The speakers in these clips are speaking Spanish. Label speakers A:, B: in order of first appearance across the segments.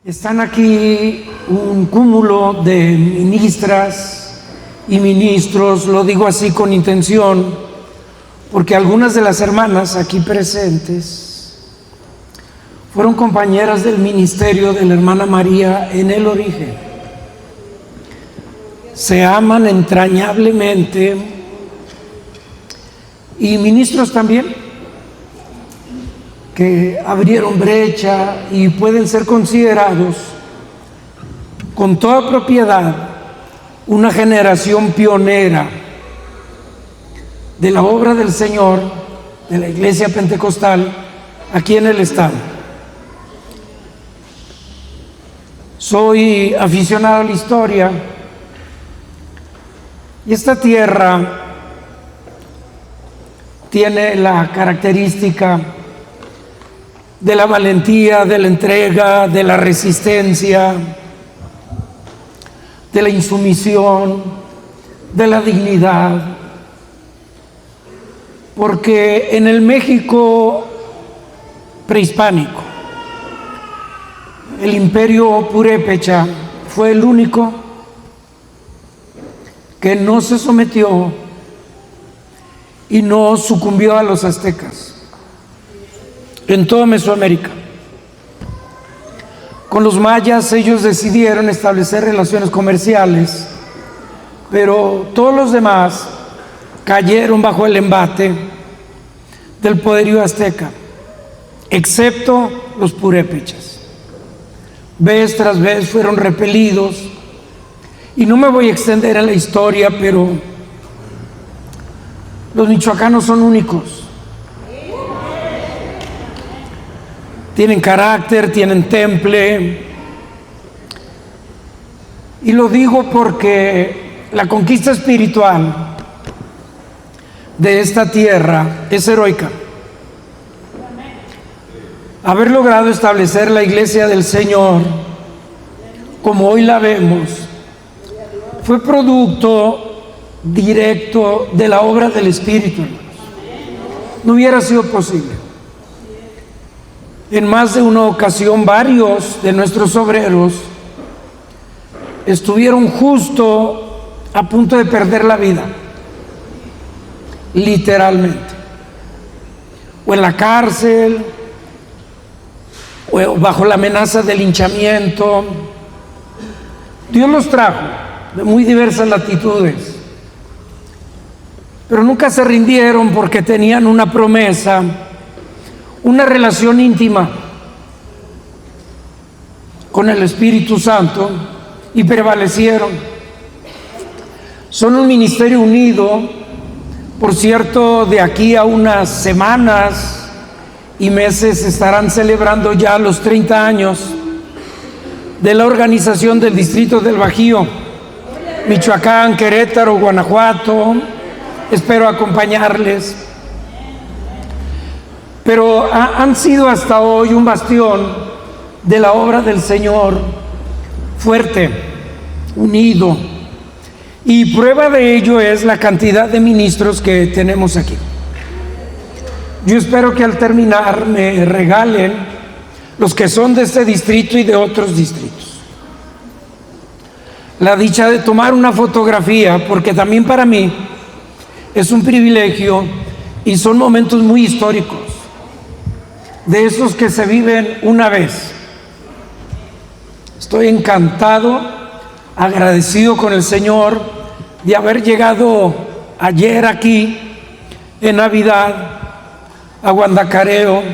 A: Están aquí un cúmulo de ministras y ministros, lo digo así con intención, porque algunas de las hermanas aquí presentes fueron compañeras del ministerio de la hermana María en el origen. Se aman entrañablemente, y ministros también, que abrieron brecha y pueden ser considerados con toda propiedad una generación pionera de la obra del Señor, de la Iglesia Pentecostal aquí en el estado. Soy aficionado a la historia, y esta tierra tiene la característica de la valentía, de la entrega, de la resistencia, de la insumisión, de la dignidad, porque en el México prehispánico, el imperio purépecha fue el único que no se sometió y no sucumbió a los aztecas en toda Mesoamérica. Con los mayas ellos decidieron establecer relaciones comerciales, pero todos los demás cayeron bajo el embate del poderío azteca, excepto los purépechas. Vez tras vez fueron repelidos, y no me voy a extender en la historia, pero los michoacanos son únicos. Tienen carácter, tienen temple, y lo digo porque la conquista espiritual de esta tierra es heroica. Haber logrado establecer la iglesia del Señor como hoy la vemos fue producto directo de la obra del Espíritu. No hubiera sido posible. En más de una ocasión, varios de nuestros obreros estuvieron justo a punto de perder la vida, literalmente, o en la cárcel, o bajo la amenaza de linchamiento. Dios los trajo de muy diversas latitudes, pero nunca se rindieron porque tenían una promesa, una relación íntima con el Espíritu Santo, y prevalecieron. Son un ministerio unido. Por cierto, de aquí a unas semanas y meses estarán celebrando ya los 30 años de la organización del Distrito del Bajío, Michoacán, Querétaro, Guanajuato. Espero acompañarles. Pero han sido hasta hoy un bastión de la obra del Señor, fuerte, unido. Y prueba de ello es la cantidad de ministros que tenemos aquí. Yo espero que al terminar me regalen los que son de este distrito y de otros distritos la dicha de tomar una fotografía, porque también para mí es un privilegio y son momentos muy históricos, de esos que se viven una vez. Estoy encantado, agradecido con el Señor de haber llegado ayer aquí en Navidad a Guandacareo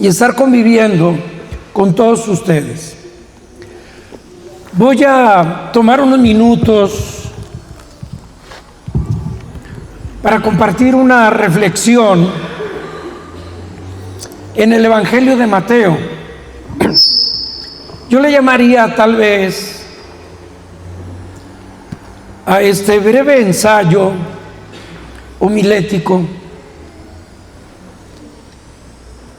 A: y estar conviviendo con todos ustedes. Voy a tomar unos minutos para compartir una reflexión en el Evangelio de Mateo. Yo le llamaría tal vez a este breve ensayo homilético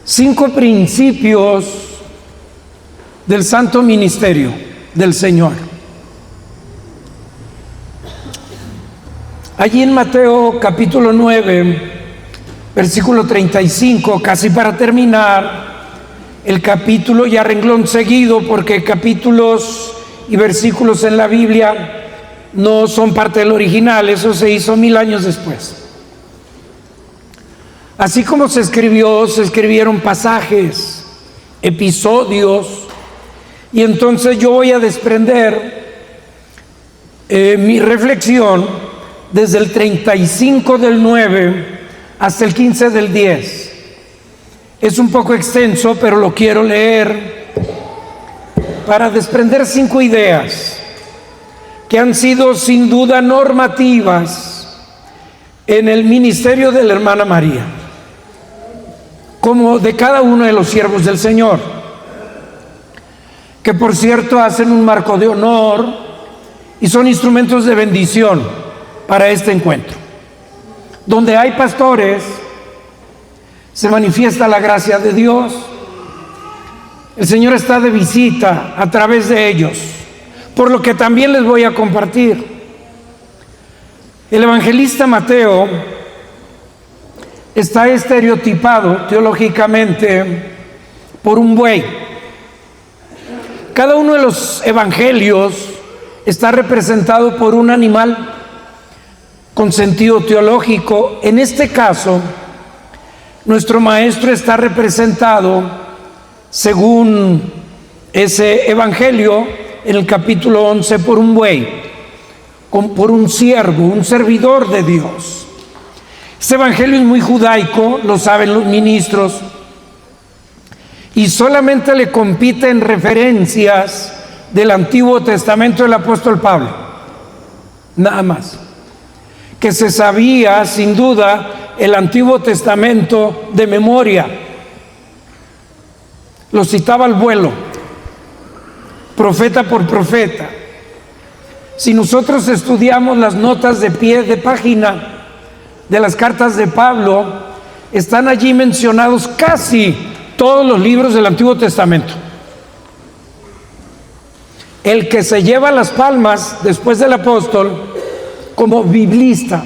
A: 5 principios del santo ministerio del Señor. Allí en Mateo capítulo 9, versículo 35, casi para terminar, el capítulo y a renglón seguido, porque capítulos y versículos en la Biblia no son parte del original, eso se hizo 1000 años después. Así como se escribieron pasajes, episodios, y entonces yo voy a desprender mi reflexión desde el 35 del 9 hasta el 15 del 10. Es un poco extenso, pero lo quiero leer para desprender 5 ideas que han sido sin duda normativas en el ministerio de la hermana María, como de cada uno de los siervos del Señor, que por cierto hacen un marco de honor y son instrumentos de bendición para este encuentro. Donde hay pastores, se manifiesta la gracia de Dios. El Señor está de visita a través de ellos, por lo que también les voy a compartir. El evangelista Mateo está estereotipado teológicamente por un buey. Cada uno de los evangelios está representado por un animal con sentido teológico. En este caso, nuestro maestro está representado, según ese evangelio, en el capítulo 11, por un buey, por un siervo, un servidor de Dios. Este evangelio es muy judaico, lo saben los ministros, y solamente le compite en referencias del Antiguo Testamento del apóstol Pablo, nada más. Que se sabía sin duda el Antiguo Testamento de memoria, lo citaba al vuelo, profeta por profeta. Si nosotros estudiamos las notas de pie de página de las cartas de Pablo, están allí mencionados casi todos los libros del Antiguo Testamento. El que se lleva las palmas después del apóstol como biblista,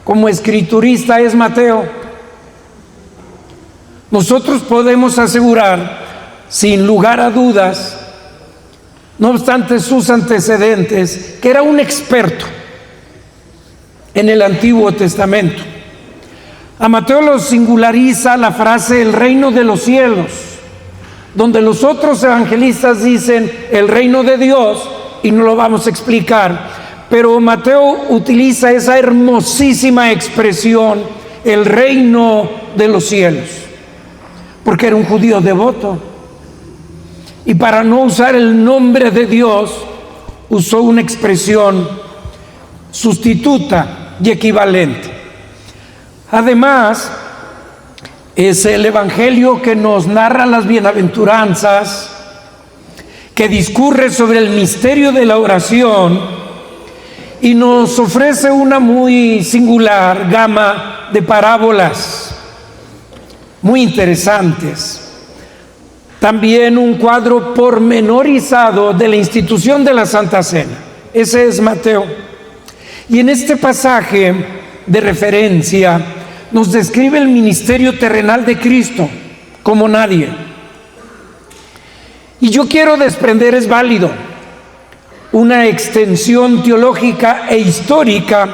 A: como escriturista, es Mateo. Nosotros podemos asegurar, sin lugar a dudas, no obstante sus antecedentes, que era un experto en el Antiguo Testamento. A Mateo lo singulariza la frase el reino de los cielos, donde los otros evangelistas dicen el reino de Dios, y no lo vamos a explicar, pero Mateo utiliza esa hermosísima expresión, el reino de los cielos, porque era un judío devoto, y para no usar el nombre de Dios, usó una expresión sustituta y equivalente. Además, es el evangelio que nos narra las bienaventuranzas, que discurre sobre el misterio de la oración y nos ofrece una muy singular gama de parábolas muy interesantes. También un cuadro pormenorizado de la institución de la Santa Cena. Ese es Mateo. Y en este pasaje de referencia nos describe el ministerio terrenal de Cristo como nadie. Y yo quiero desprender, es válido, una extensión teológica e histórica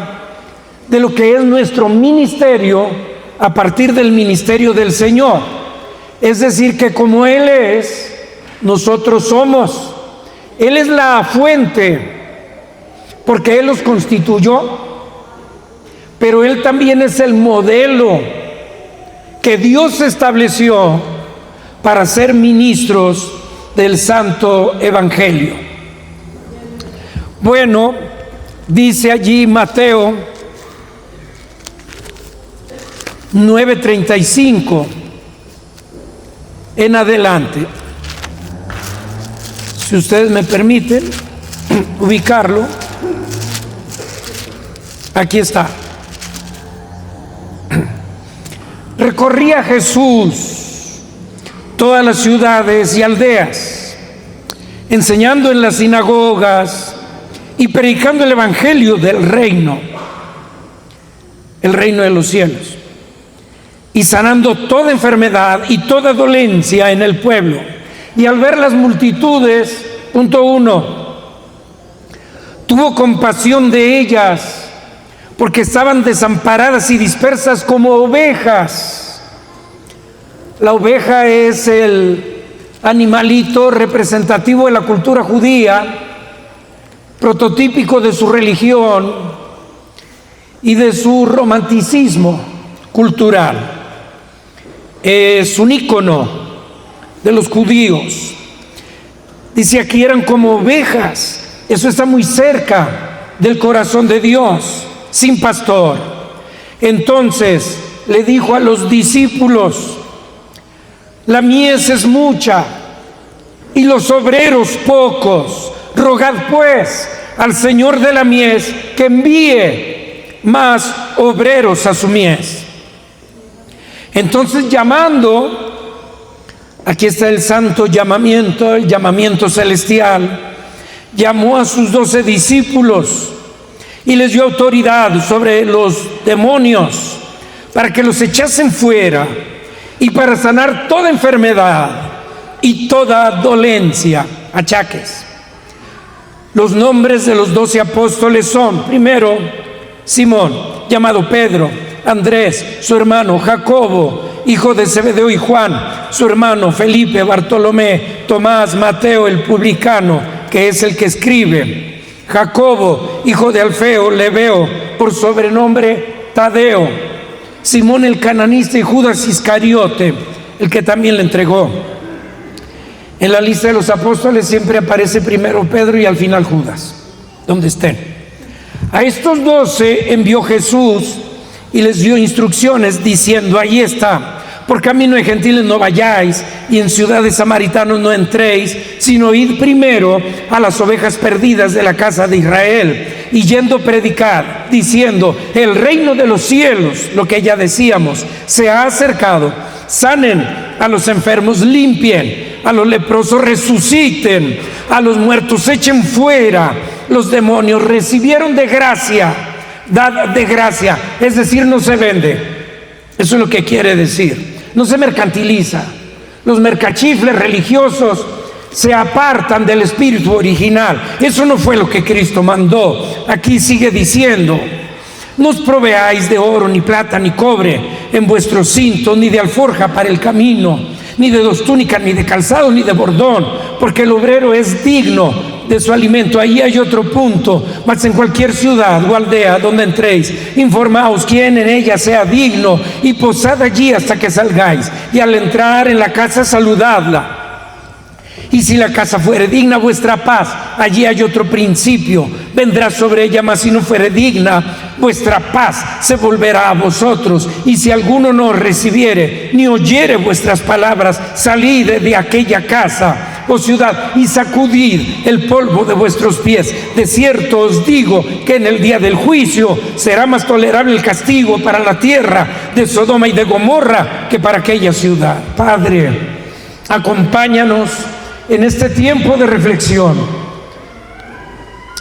A: de lo que es nuestro ministerio a partir del ministerio del Señor. Es decir, que como Él es, nosotros somos. Él es la fuente, porque Él los constituyó, pero Él también es el modelo que Dios estableció para ser ministros del Santo Evangelio. Bueno, dice allí Mateo 9:35 en adelante. Si ustedes me permiten ubicarlo, aquí está. Recorría Jesús todas las ciudades y aldeas, enseñando en las sinagogas y predicando el evangelio del reino, el reino de los cielos, y sanando toda enfermedad y toda dolencia en el pueblo. Y al ver las multitudes, punto 1, tuvo compasión de ellas, porque estaban desamparadas y dispersas como ovejas. La oveja es el animalito representativo de la cultura judía, prototípico de su religión y de su romanticismo cultural. Es un ícono de los judíos. Dice aquí eran como ovejas. Eso está muy cerca del corazón de Dios, sin pastor. Entonces le dijo a los discípulos: la mies es mucha y los obreros pocos. Rogad pues al Señor de la mies que envíe más obreros a su mies. Entonces, llamando, aquí está el santo llamamiento, el llamamiento celestial, llamó a sus 12 discípulos y les dio autoridad sobre los demonios para que los echasen fuera y para sanar toda enfermedad y toda dolencia, achaques. Los nombres de los 12 apóstoles son: primero, Simón, llamado Pedro; Andrés, su hermano; Jacobo, hijo de Zebedeo; y Juan, su hermano; Felipe, Bartolomé, Tomás, Mateo el publicano, que es el que escribe; Jacobo, hijo de Alfeo; Lebeo, por sobrenombre Tadeo; Simón el cananista; y Judas Iscariote, el que también le entregó. En la lista de los apóstoles siempre aparece primero Pedro y al final Judas, donde estén. A estos 12 envió Jesús y les dio instrucciones diciendo: ahí está, por camino de gentiles no vayáis, y en ciudades samaritanos no entréis, sino id primero a las ovejas perdidas de la casa de Israel, y yendo predicad, diciendo: el reino de los cielos, lo que ya decíamos, se ha acercado. Sanen a los enfermos, limpien a los leprosos, resuciten a los muertos, echen fuera los demonios. Recibieron de gracia, dad de gracia, es decir, no se vende. Eso es lo que quiere decir. No se mercantiliza. Los mercachifles religiosos se apartan del espíritu original. Eso no fue lo que Cristo mandó. Aquí sigue diciendo: no os proveáis de oro, ni plata, ni cobre en vuestros cintos, ni de alforja para el camino, ni de 2 túnicas, ni de calzado, ni de bordón, porque el obrero es digno de su alimento. Ahí hay otro punto: mas en cualquier ciudad o aldea donde entréis, informaos quién en ella sea digno, y posad allí hasta que salgáis, y al entrar en la casa saludadla. Y si la casa fuere digna vuestra paz, allí hay otro principio, vendrá sobre ella; mas si no fuere digna, vuestra paz se volverá a vosotros. Y si alguno no recibiere ni oyere vuestras palabras, salid de aquella casa o ciudad y sacudid el polvo de vuestros pies. De cierto os digo que en el día del juicio será más tolerable el castigo para la tierra de Sodoma y de Gomorra que para aquella ciudad. Padre, acompáñanos en este tiempo de reflexión.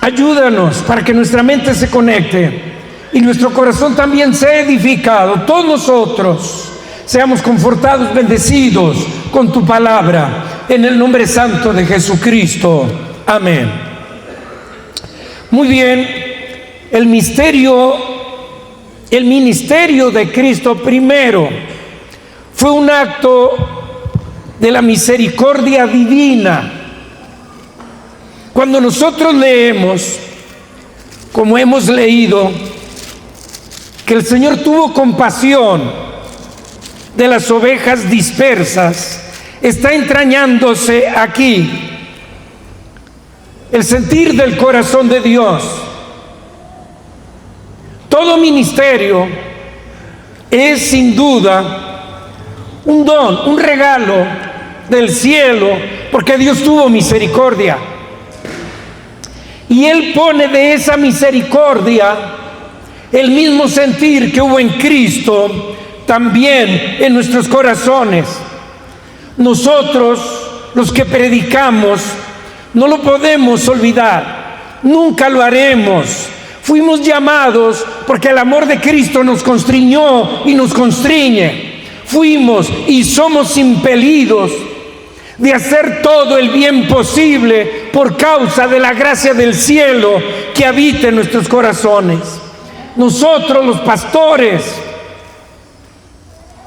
A: Ayúdanos para que nuestra mente se conecte y nuestro corazón también sea edificado. Todos nosotros seamos confortados, bendecidos con tu palabra, en el nombre santo de Jesucristo. Amén. Muy bien, el ministerio de Cristo primero fue un acto de la misericordia divina. Cuando nosotros leemos, como hemos leído, que el Señor tuvo compasión de las ovejas dispersas, está entrañándose aquí el sentir del corazón de Dios. Todo ministerio es sin duda un don, un regalo del cielo, porque Dios tuvo misericordia. Y Él pone de esa misericordia el mismo sentir que hubo en Cristo también en nuestros corazones. Nosotros, los que predicamos, no lo podemos olvidar, nunca lo haremos. Fuimos llamados porque el amor de Cristo nos constriñó y nos constriñe. fuimos y somos impelidos de hacer todo el bien posible por causa de la gracia del cielo que habita en nuestros corazones. Nosotros, los pastores,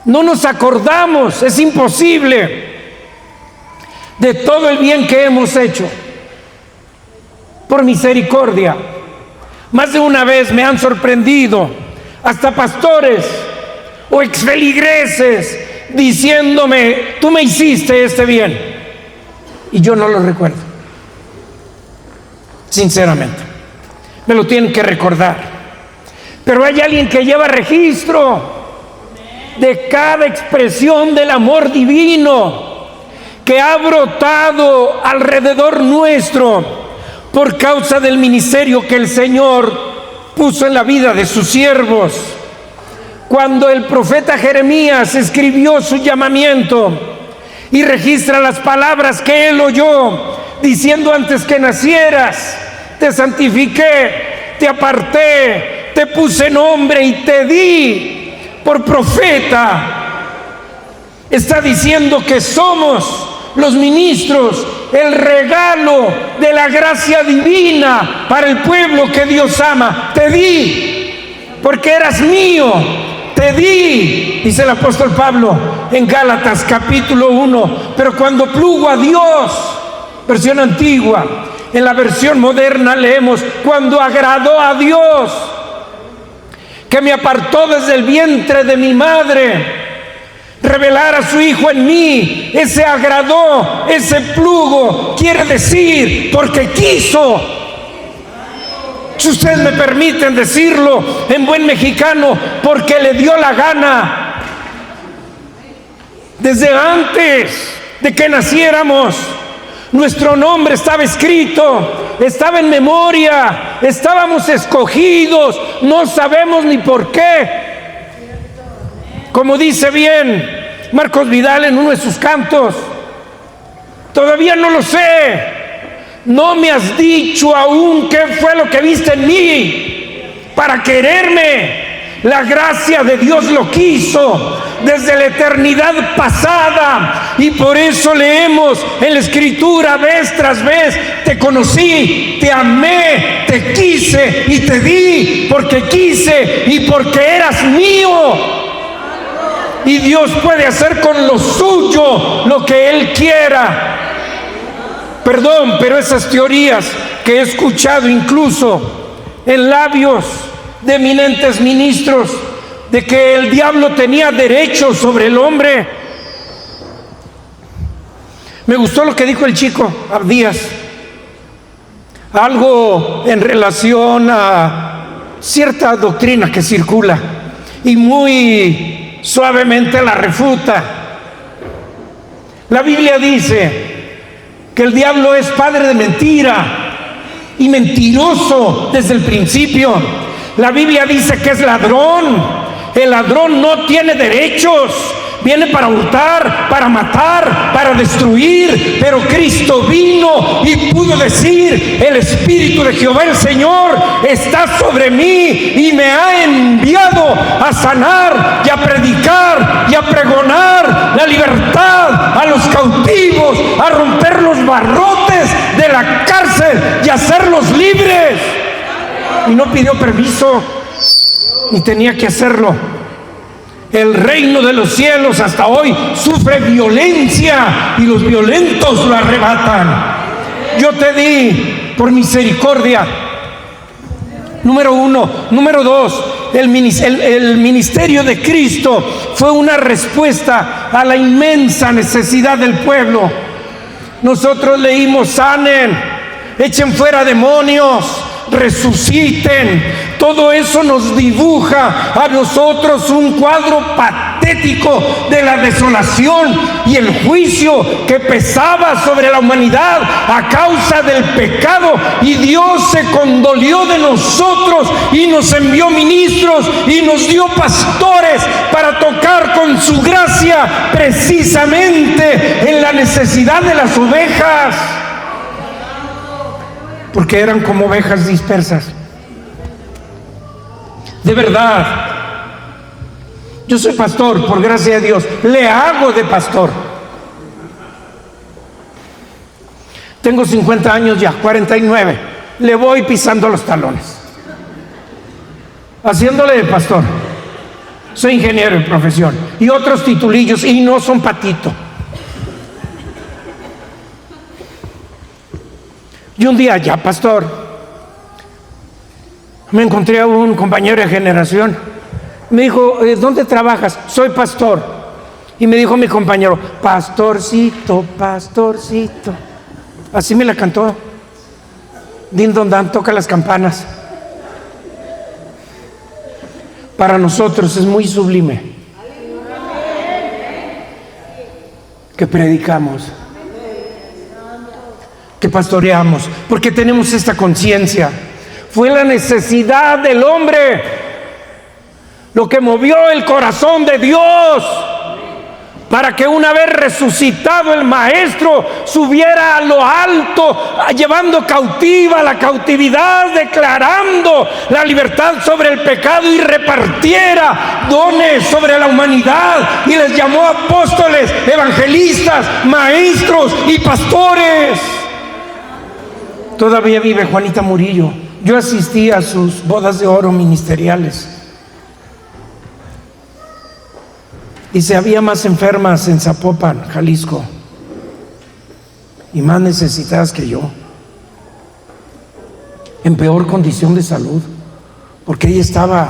A: no nos acordamos, es imposible, de todo el bien que hemos hecho. Por misericordia, más de una vez me han sorprendido hasta pastores o exfeligreses diciéndome: tú me hiciste este bien, y yo no lo recuerdo. Sinceramente, me lo tienen que recordar. Pero hay alguien que lleva registro de cada expresión del amor divino que ha brotado alrededor nuestro por causa del ministerio que el Señor puso en la vida de sus siervos. Cuando el profeta Jeremías escribió su llamamiento y registra las palabras que él oyó, diciendo: antes que nacieras, te santifiqué, te aparté, te puse nombre y te di por profeta. Está diciendo que somos los ministros, el regalo de la gracia divina para el pueblo que Dios ama. Te di porque eras mío, te di, dice el apóstol Pablo en Gálatas capítulo 1. Pero cuando plugo a Dios, versión antigua, en la versión moderna leemos: cuando agradó a Dios, que me apartó desde el vientre de mi madre, revelar a su Hijo en mí. Ese agradó, ese plugo, quiere decir porque quiso. Si ustedes me permiten decirlo en buen mexicano, porque le dio la gana. Desde antes de que naciéramos, nuestro nombre estaba escrito, estaba en memoria, estábamos escogidos, no sabemos ni por qué. Como dice bien Marcos Vidal en uno de sus cantos: todavía no lo sé, no me has dicho aún qué fue lo que viste en mí para quererme. La gracia de Dios lo quiso desde la eternidad pasada, y por eso leemos en la Escritura vez tras vez: te conocí, te amé, te quise y te di, porque quise y porque eras mío. Y Dios puede hacer con lo suyo lo que Él quiera. Perdón, pero esas teorías que he escuchado incluso en labios de eminentes ministros, de que el diablo tenía derechos sobre el hombre. Me gustó lo que dijo el chico Abdías, algo en relación a cierta doctrina que circula, y muy suavemente la refuta. La Biblia dice que el diablo es padre de mentira y mentiroso desde el principio. La Biblia dice que es ladrón. El ladrón no tiene derechos, viene para hurtar, para matar, para destruir. Pero Cristo vino y pudo decir: el Espíritu de Jehová el Señor está sobre mí y me ha enviado a sanar y a predicar y a pregonar la libertad a los cautivos, a romper los barrotes de la cárcel y a hacerlos libres. Y no pidió permiso, ni tenía que hacerlo. El reino de los cielos hasta hoy sufre violencia y los violentos lo arrebatan. Yo te di por misericordia. Número uno. Número dos, el ministerio de Cristo fue una respuesta a la inmensa necesidad del pueblo. Nosotros leímos: sanen, echen fuera demonios, resuciten. Todo eso nos dibuja a nosotros un cuadro patético de la desolación y el juicio que pesaba sobre la humanidad a causa del pecado, y Dios se condolió de nosotros y nos envió ministros y nos dio pastores para tocar con su gracia precisamente en la necesidad de las ovejas, porque eran como ovejas dispersas. De verdad, Yo soy pastor, por gracia de Dios. Le hago de pastor. Tengo 50 años ya, 49. Le voy pisando los talones, haciéndole de pastor. Soy ingeniero en profesión y otros titulillos, y no son patito. Y un día ya, pastor, me encontré a un compañero de generación. Me dijo, ¿dónde trabajas? Soy pastor. Y me dijo mi compañero, pastorcito, pastorcito. Así me la cantó. Din don dan, toca las campanas. Para nosotros es muy sublime que predicamos, que pastoreamos, porque tenemos esta conciencia. Fue la necesidad del hombre lo que movió el corazón de Dios para que una vez resucitado el Maestro subiera a lo alto, llevando cautiva la cautividad, declarando la libertad sobre el pecado, y repartiera dones sobre la humanidad, y les llamó apóstoles, evangelistas, maestros y pastores. Todavía vive Juanita Murillo. Yo asistí a sus bodas de oro ministeriales. Dice, había más enfermas en Zapopan, Jalisco, y más necesitadas que yo, en peor condición de salud, porque ella estaba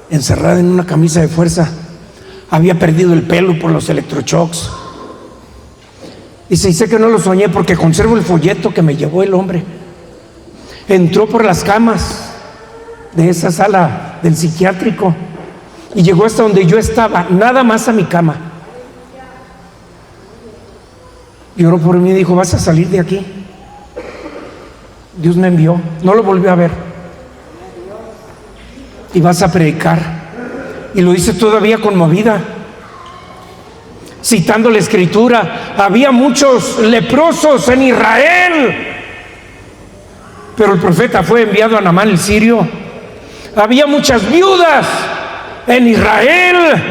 A: encerrada en una camisa de fuerza, había perdido el pelo por los electroshocks. Dice, y sé que no lo soñé porque conservo el folleto que me llevó el hombre. Entró por las camas de esa sala del psiquiátrico y llegó hasta donde yo estaba, nada más a mi cama. Y oró por mí y dijo, vas a salir de aquí. Dios me envió. No lo volvió a ver. Y vas a predicar. Y lo dice todavía conmovida, citando la escritura. Había muchos leprosos en Israel, pero el profeta fue enviado a Naamán el sirio. Había muchas viudas en Israel,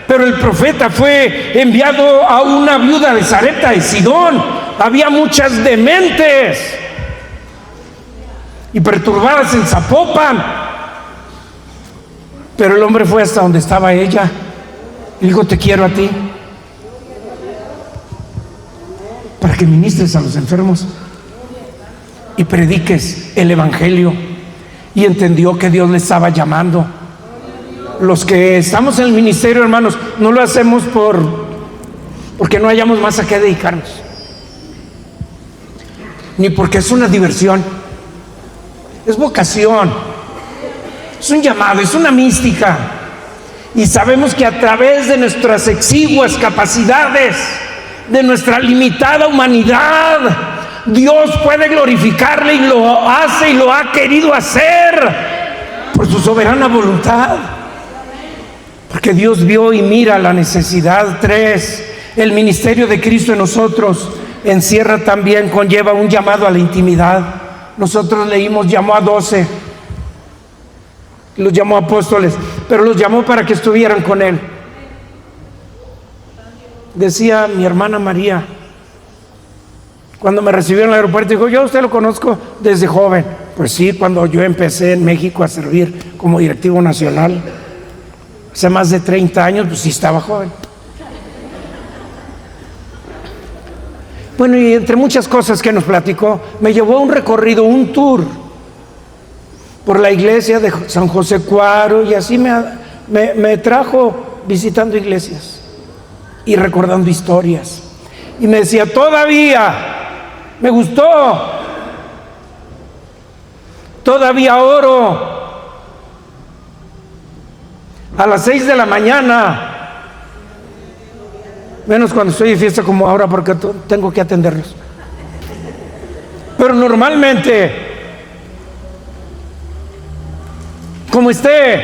A: pero el profeta fue enviado a una viuda de Sarepta de Sidón. Había muchas dementes y perturbadas en Zapopan, pero el hombre fue hasta donde estaba ella y dijo, te quiero a ti, para que ministres a los enfermos y prediques el evangelio. Y entendió que Dios le estaba llamando. Los que estamos en el ministerio, hermanos, no lo hacemos porque no hayamos más a qué dedicarnos, ni porque es una diversión. Es vocación, es un llamado, es una mística. Y sabemos que a través de nuestras exiguas capacidades, de nuestra limitada humanidad, Dios puede glorificarle, y lo hace y lo ha querido hacer por su soberana voluntad. Porque Dios vio y mira la necesidad. 3, el ministerio de Cristo en nosotros encierra también, conlleva un llamado a la intimidad. Nosotros leímos, llamó a 12, los llamó apóstoles, pero los llamó para que estuvieran con Él. Decía mi hermana María, cuando me recibió en el aeropuerto, dijo, yo a usted lo conozco desde joven. Pues sí, cuando yo empecé en México a servir como directivo nacional, hace más de 30 años, pues sí estaba joven. Bueno, y entre muchas cosas que nos platicó, me llevó a un recorrido, un tour por la iglesia de San José Cuaro, y así me trajo visitando iglesias y recordando historias. Y me decía, todavía me gustó, todavía oro a las 6 de la mañana, menos cuando estoy de fiesta como ahora, porque tengo que atenderlos. Pero normalmente, como esté,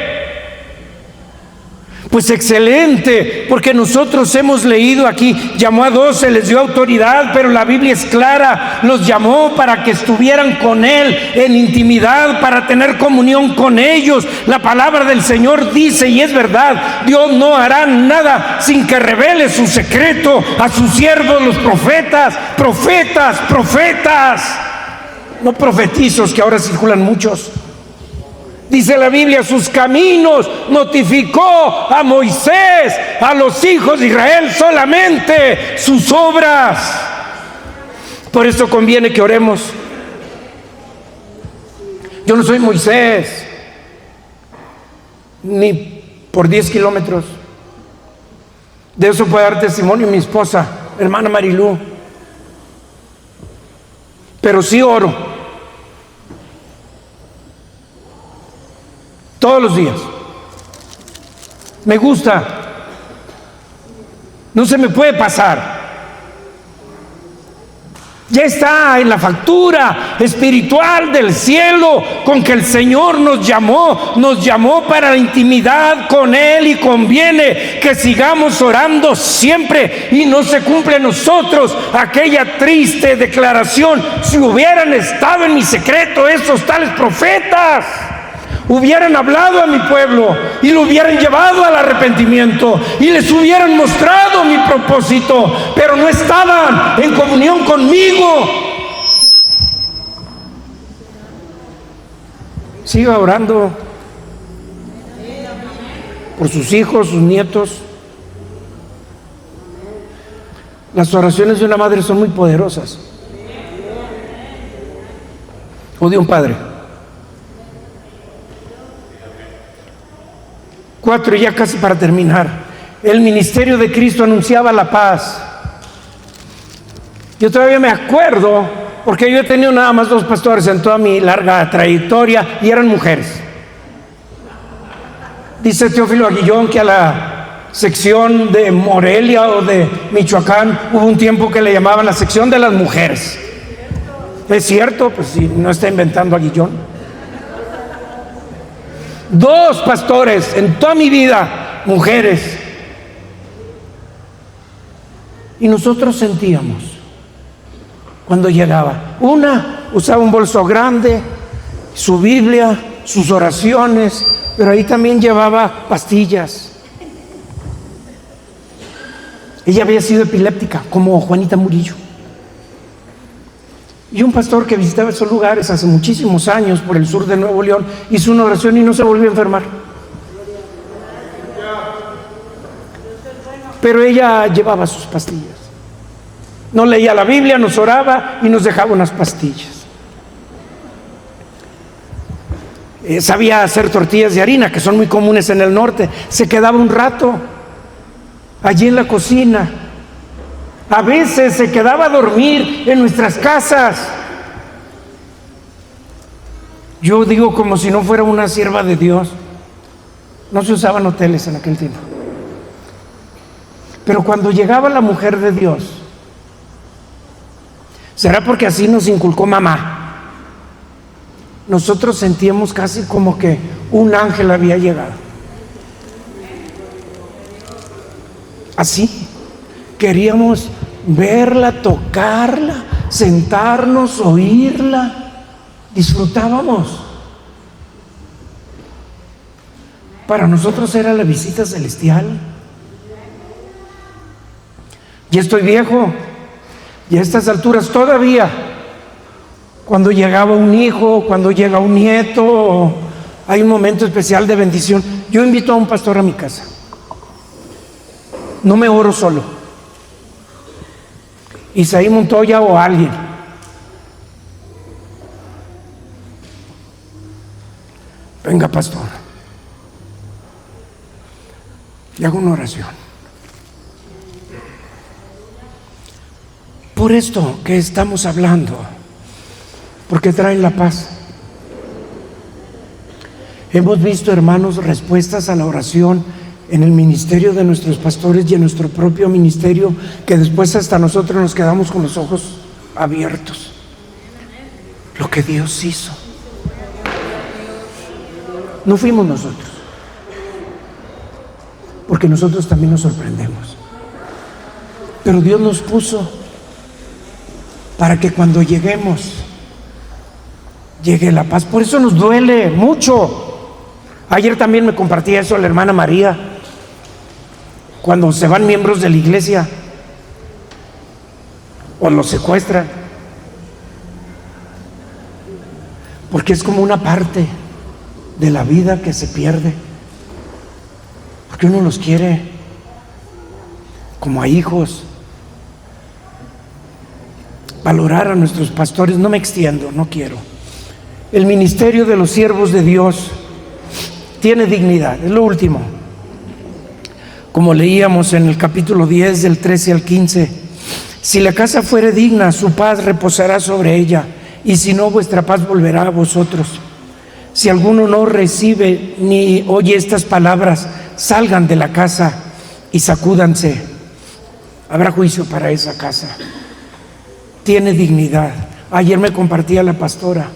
A: Pues excelente, porque nosotros hemos leído aquí, llamó a 12, les dio autoridad, pero la Biblia es clara, los llamó para que estuvieran con Él en intimidad, para tener comunión con ellos. La palabra del Señor dice, y es verdad, Dios no hará nada sin que revele su secreto a sus siervos los profetas, no profetizos que ahora circulan muchos. Dice la Biblia, sus caminos notificó a Moisés, a los hijos de Israel solamente sus obras. Por eso conviene que oremos. Yo no soy Moisés, ni por 10 kilómetros. De eso puede dar testimonio mi esposa, hermana Marilú. Pero sí oro. Todos los días. Me gusta. No se me puede pasar. Ya está en la factura espiritual del cielo con que el Señor nos llamó para la intimidad con Él, y conviene que sigamos orando siempre y no se cumple en nosotros aquella triste declaración: si hubieran estado en mi secreto esos tales profetas, hubieran hablado a mi pueblo y lo hubieran llevado al arrepentimiento y les hubieran mostrado mi propósito, pero no estaban en comunión conmigo. Siga orando por sus hijos, sus nietos. Las oraciones de una madre son muy poderosas, o de un padre. 4, ya casi para terminar. El ministerio de Cristo anunciaba la paz. Yo todavía me acuerdo, porque yo he tenido nada más 2 pastores en toda mi larga trayectoria, y eran mujeres. Dice Teófilo Aguillón que a la sección de Morelia o de Michoacán hubo un tiempo que le llamaban la sección de las mujeres. ¿Es cierto? Pues si no está inventando Aguillón. 2 pastores en toda mi vida, mujeres. Y nosotros sentíamos cuando llegaba. Una usaba un bolso grande, su Biblia, sus oraciones, pero ahí también llevaba pastillas. Ella había sido epiléptica, como Juanita Murillo. Y un pastor que visitaba esos lugares hace muchísimos años por el sur de Nuevo León hizo una oración y no se volvió a enfermar. Pero ella llevaba sus pastillas. No leía la Biblia, nos oraba y nos dejaba unas pastillas. Sabía hacer tortillas de harina, que son muy comunes en el norte. Se quedaba un rato allí en la cocina. A veces se quedaba a dormir en nuestras casas. Yo digo como si no fuera una sierva de Dios. No se usaban hoteles en aquel tiempo. Pero cuando llegaba la mujer de Dios, será porque así nos inculcó mamá, nosotros sentíamos casi como que un ángel había llegado. Así queríamos verla, tocarla, sentarnos, oírla. Disfrutábamos. Para nosotros era la visita celestial. Ya estoy viejo, y a estas alturas todavía, cuando llegaba un hijo, cuando llega un nieto, hay un momento especial de bendición. Yo invito a un pastor a mi casa. No me oro solo. Isaí Montoya o alguien. Venga, pastor, le hago una oración. Por esto que estamos hablando, porque traen la paz. Hemos visto, hermanos, respuestas a la oración en el ministerio de nuestros pastores y en nuestro propio ministerio, que después hasta nosotros nos quedamos con los ojos abiertos. Lo que Dios hizo. No fuimos nosotros. porque nosotros también nos sorprendemos. Pero Dios nos puso para que cuando lleguemos, llegue la paz. Por eso nos duele mucho. Ayer también me compartía eso la hermana María. Cuando se van miembros de la iglesia o los secuestran, porque es como una parte de la vida que se pierde, porque uno los quiere como a hijos. Valorar a nuestros pastores, no me extiendo, no quiero. El ministerio de los siervos de Dios tiene dignidad, es lo último. Como leíamos en el capítulo 10 del 13 al 15, si la casa fuere digna, su paz reposará sobre ella, y si no, vuestra paz volverá a vosotros. Si alguno no recibe ni oye estas palabras, salgan de la casa y sacúdanse. Habrá juicio para esa casa. Tiene dignidad. Ayer me compartía la pastora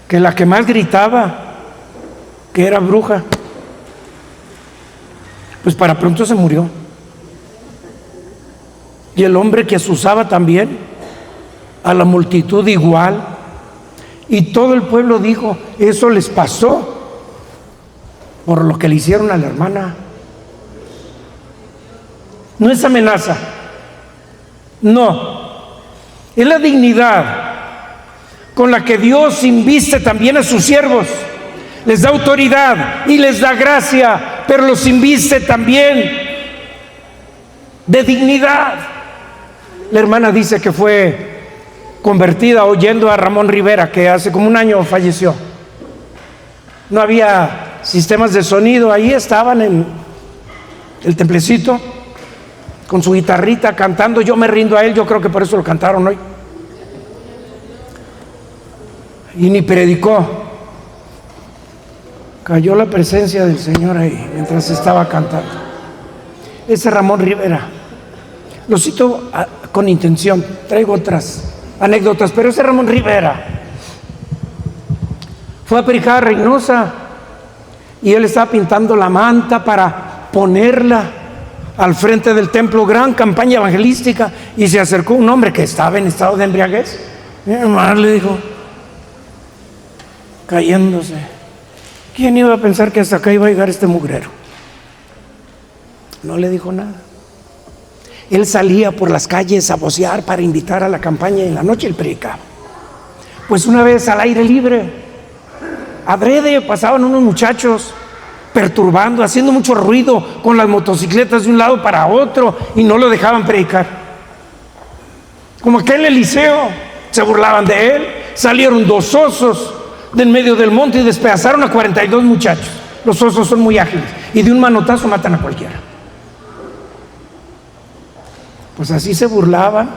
A: que la que más gritaba, que era bruja, pues para pronto se murió. Y el hombre que asusaba también a la multitud igual. Y todo el pueblo dijo, eso les pasó por lo que le hicieron a la hermana. No es amenaza, no, es la dignidad con la que Dios inviste también a sus siervos. Les da autoridad y les da gracia, pero los inviste también de dignidad. La hermana dice que fue convertida oyendo a Ramón Rivera, que hace como un año falleció. No había sistemas de sonido, ahí estaban en el templecito con su guitarrita cantando Yo me rindo a él. Yo creo que por eso lo cantaron hoy. Y ni predicó. Cayó la presencia del Señor ahí mientras estaba cantando. Ese Ramón Rivera, lo cito con intención, traigo otras anécdotas, pero ese Ramón Rivera fue a predicar a Reynosa y él estaba pintando la manta para ponerla al frente del templo, gran campaña evangelística, y se acercó un hombre que estaba en estado de embriaguez. Mi hermano le dijo, cayéndose, ¿quién iba a pensar que hasta acá iba a llegar este mugrero? No le dijo nada. Él salía por las calles a vocear para invitar a la campaña, y en la noche él predicaba. Pues una vez al aire libre, adrede, pasaban unos muchachos perturbando, haciendo mucho ruido con las motocicletas de un lado para otro, y no lo dejaban predicar. Como aquel Eliseo, se burlaban de él. Salieron dos osos del medio del monte y despedazaron a 42 muchachos. Los osos son muy ágiles y de un manotazo matan a cualquiera. Pues así se burlaban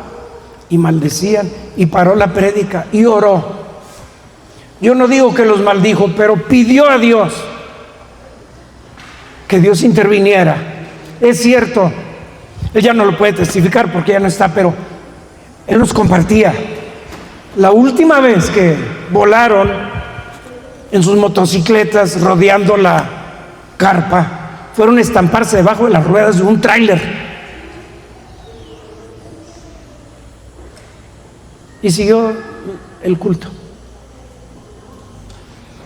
A: y maldecían, y paró la prédica y oró. Yo no digo que los maldijo, pero pidió a Dios que Dios interviniera. Es cierto, él ya no lo puede testificar porque ya no está, pero él nos compartía la última vez que volaron en sus motocicletas rodeando la carpa, fueron a estamparse debajo de las ruedas de un tráiler. Y siguió el culto.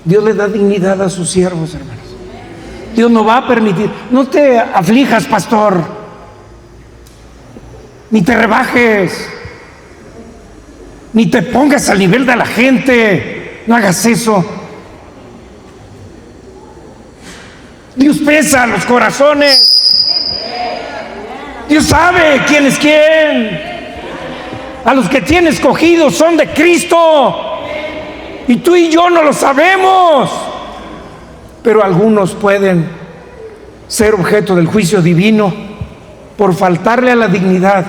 A: Dios le da dignidad a sus siervos, hermanos. Dios no va a permitir. No te aflijas, pastor, ni te rebajes, ni te pongas al nivel de la gente. No hagas eso. Dios pesa los corazones. Dios sabe quién es quién. A los que tiene escogidos son de Cristo, y tú y yo no lo sabemos. Pero algunos pueden ser objeto del juicio divino por faltarle a la dignidad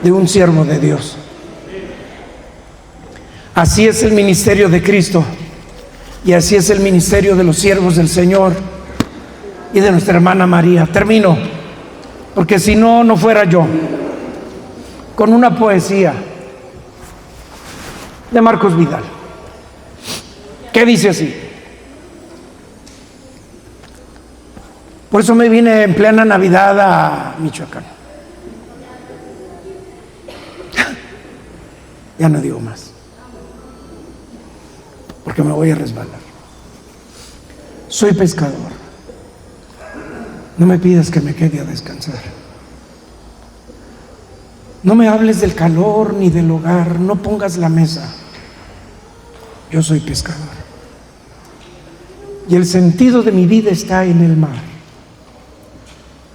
A: de un siervo de Dios. Así es el ministerio de Cristo, y así es el ministerio de los siervos del Señor y de nuestra hermana María. Termino, porque si no, no fuera yo, con una poesía de Marcos Vidal, que dice así: Por eso me vine en plena Navidad a Michoacán. Ya no digo más, porque me voy a resbalar. Soy pescador. No me pidas que me quede a descansar. No me hables del calor ni del hogar. No pongas la mesa. Yo soy pescador. Y el sentido de mi vida está en el mar.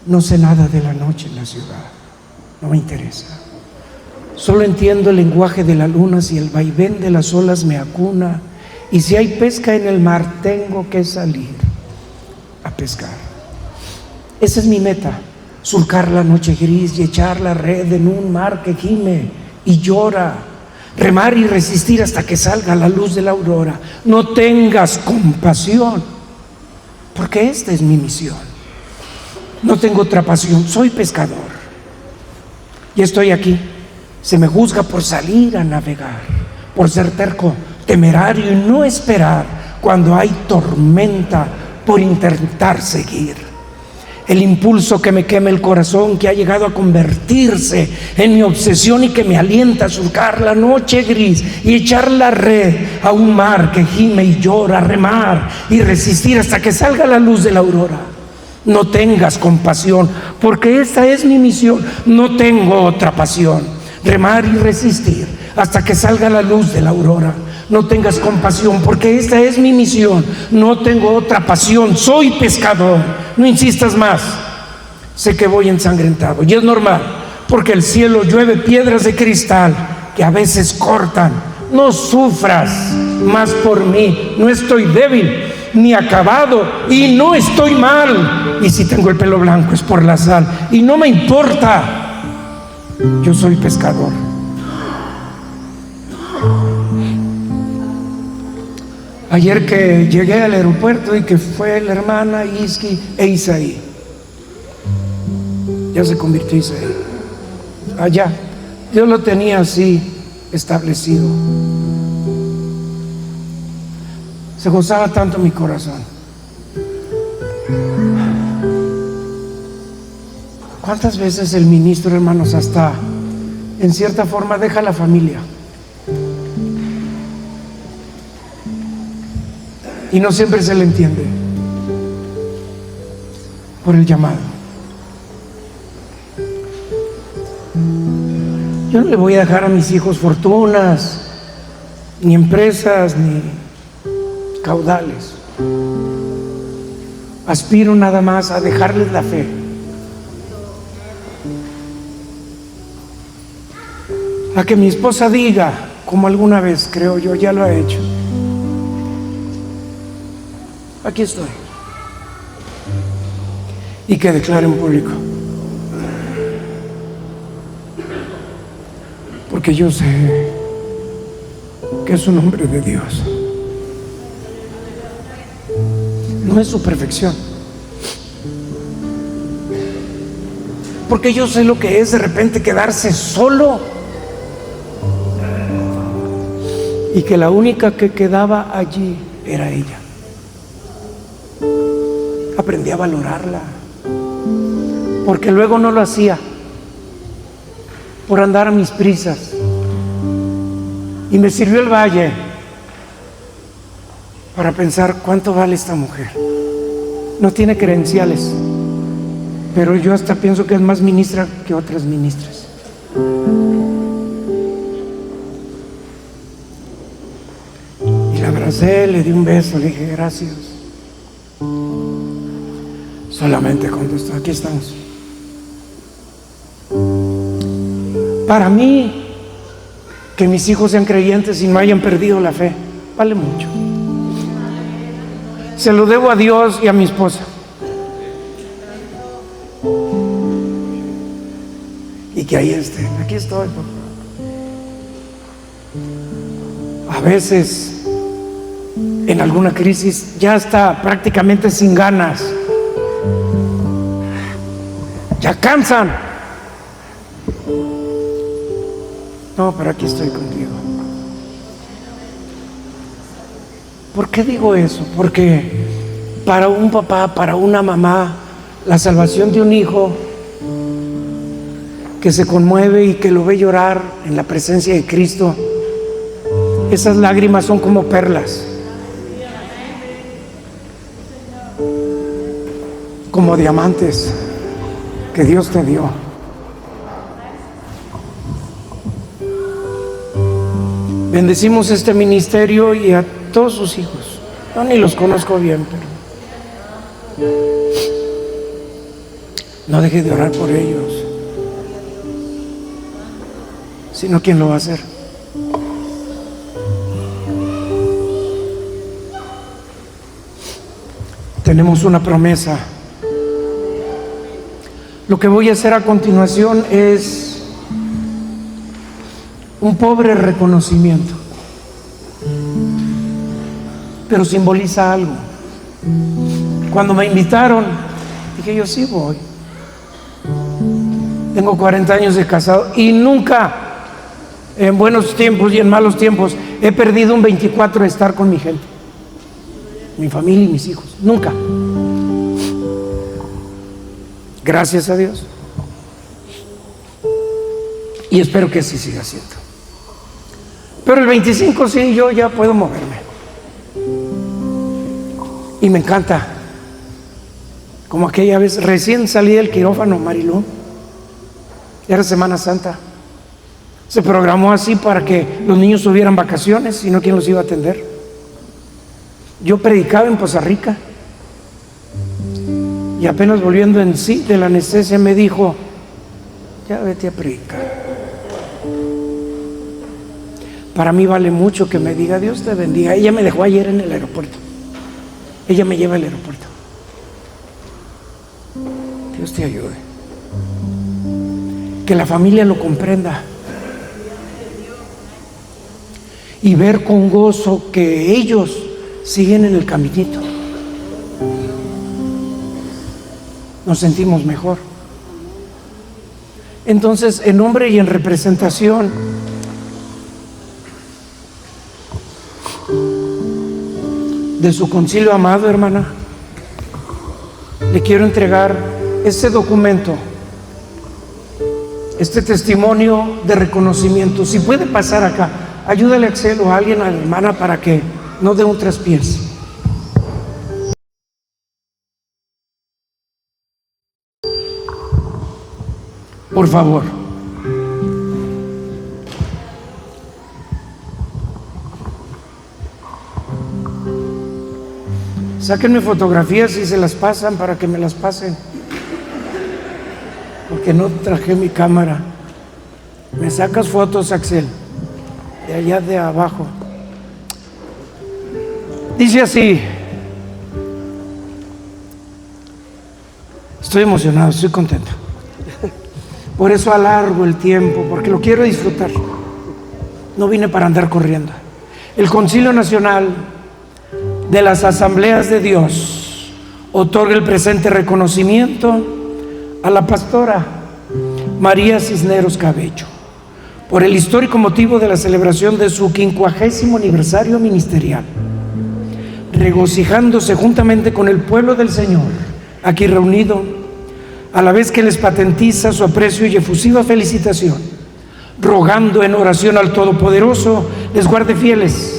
A: No sé nada de la noche en la ciudad. No me interesa. Solo entiendo el lenguaje de la luna si el vaivén de las olas me acuna. Y si hay pesca en el mar, tengo que salir a pescar. Esa es mi meta, surcar la noche gris y echar la red en un mar que gime y llora, remar y resistir hasta que salga la luz de la aurora. No tengas compasión, porque esta es mi misión. No tengo otra pasión, soy pescador y estoy aquí. Se me juzga por salir a navegar, por ser terco, temerario y no esperar cuando hay tormenta, por intentar seguir. El impulso que me quema el corazón, que ha llegado a convertirse en mi obsesión y que me alienta a surcar la noche gris y echar la red a un mar que gime y llora, remar y resistir hasta que salga la luz de la aurora. No tengas compasión, porque esta es mi misión. No tengo otra pasión. Remar y resistir hasta que salga la luz de la aurora. No tengas compasión, porque esta es mi misión. No tengo otra pasión, soy pescador. No insistas más. Sé que voy ensangrentado y es normal, porque el cielo llueve piedras de cristal que a veces cortan. No sufras más por mí. No estoy débil ni acabado y no estoy mal. Y si tengo el pelo blanco es por la sal y no me importa. Yo soy pescador. Ayer que llegué al aeropuerto y que fue la hermana Iski e Isaí, ya se convirtió Isaí. Allá, Dios lo tenía así establecido. Se gozaba tanto mi corazón. ¿Cuántas veces el ministro, hermanos, hasta en cierta forma deja a la familia? Y no siempre se le entiende por el llamado. Yo no le voy a dejar a mis hijos fortunas, ni empresas, ni caudales. Aspiro nada más a dejarles la fe. A que mi esposa diga, como alguna vez creo yo ya lo ha hecho: aquí estoy. Y que declare en público: porque yo sé que es un hombre de Dios. No es su perfección, porque yo sé lo que es de repente quedarse solo y que la única que quedaba allí era ella. Aprendí a valorarla, porque luego no lo hacía por andar a mis prisas. Y me sirvió el valle para pensar cuánto vale esta mujer. No tiene credenciales, pero yo hasta pienso que es más ministra que otras ministras. Y la abracé, le di un beso, le dije gracias. Solamente contestó: aquí estamos. Para mí, que mis hijos sean creyentes y no hayan perdido la fe, vale mucho. Se lo debo a Dios y a mi esposa. Y que ahí estén. Aquí estoy, papá. A veces, en alguna crisis, ya está prácticamente sin ganas. Ya cansan. No, pero aquí estoy contigo. ¿Por qué digo eso? Porque para un papá, para una mamá, la salvación de un hijo que se conmueve y que lo ve llorar en la presencia de Cristo, esas lágrimas son como perlas, como diamantes que Dios te dio. Bendecimos este ministerio y a todos sus hijos. Yo ni los conozco bien, pero no deje de orar por ellos. Sino ¿quién lo va a hacer? Tenemos una promesa. Lo que voy a hacer a continuación es un pobre reconocimiento, pero simboliza algo. Cuando me invitaron, dije yo sí voy. Tengo 40 años de casado y nunca, en buenos tiempos y en malos tiempos, he perdido un 24 de estar con mi gente, mi familia y mis hijos. Nunca. Gracias a Dios. Y espero que así siga siendo. Pero el 25 sí, yo ya puedo moverme. Y me encanta. Como aquella vez, recién salí del quirófano, Marilú. Era Semana Santa. Se programó así para que los niños tuvieran vacaciones, si no, ¿quién los iba a atender? Yo predicaba en Poza Rica. Y apenas volviendo en sí de la anestesia me dijo, ya vete a predicar. Para mí vale mucho que me diga, Dios te bendiga. Ella me dejó ayer en el aeropuerto. Ella me lleva al aeropuerto. Dios te ayude. Que la familia lo comprenda. Y ver con gozo que ellos siguen en el caminito. Nos sentimos mejor. Entonces, en nombre y en representación de su concilio amado, hermana, le quiero entregar este documento, este testimonio de reconocimiento. Si puede pasar acá, ayúdale a Axel o a alguien, a la hermana, para que no dé un traspiés. Por favor. Sáquenme fotografías y se las pasan para que me las pasen. Porque no traje mi cámara. Me sacas fotos, Axel, de allá de abajo. Dice así. Estoy emocionado, estoy contento. Por eso alargo el tiempo, porque lo quiero disfrutar. No vine para andar corriendo. El Concilio Nacional de las Asambleas de Dios otorga el presente reconocimiento a la pastora María Cisneros Cabello por el histórico motivo de la celebración de su 50º aniversario ministerial, regocijándose juntamente con el pueblo del Señor aquí reunido, a la vez que les patentiza su aprecio y efusiva felicitación, rogando en oración al Todopoderoso les guarde fieles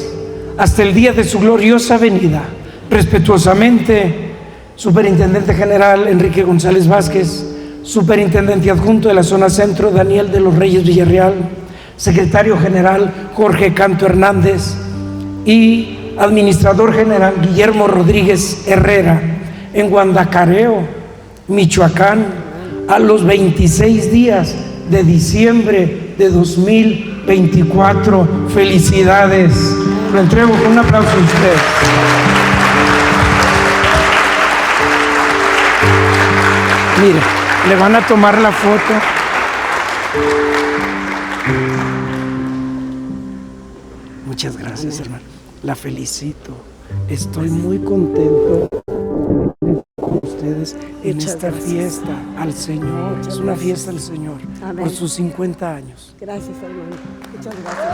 A: hasta el día de su gloriosa venida. Respetuosamente, Superintendente General Enrique González Vázquez, Superintendente Adjunto de la Zona Centro Daniel de los Reyes Villarreal, Secretario General Jorge Canto Hernández y Administrador General Guillermo Rodríguez Herrera, en Guandacareo, Michoacán, a los 26 días de diciembre de 2024. Felicidades. Lo entrego con un aplauso a usted. Mire, le van a tomar la foto. Muchas gracias, hermano. La felicito. Estoy muy contento con ustedes en esta fiesta al Señor. Es una fiesta al Señor. Por sus 50 años.
B: Gracias, hermano. Muchas gracias.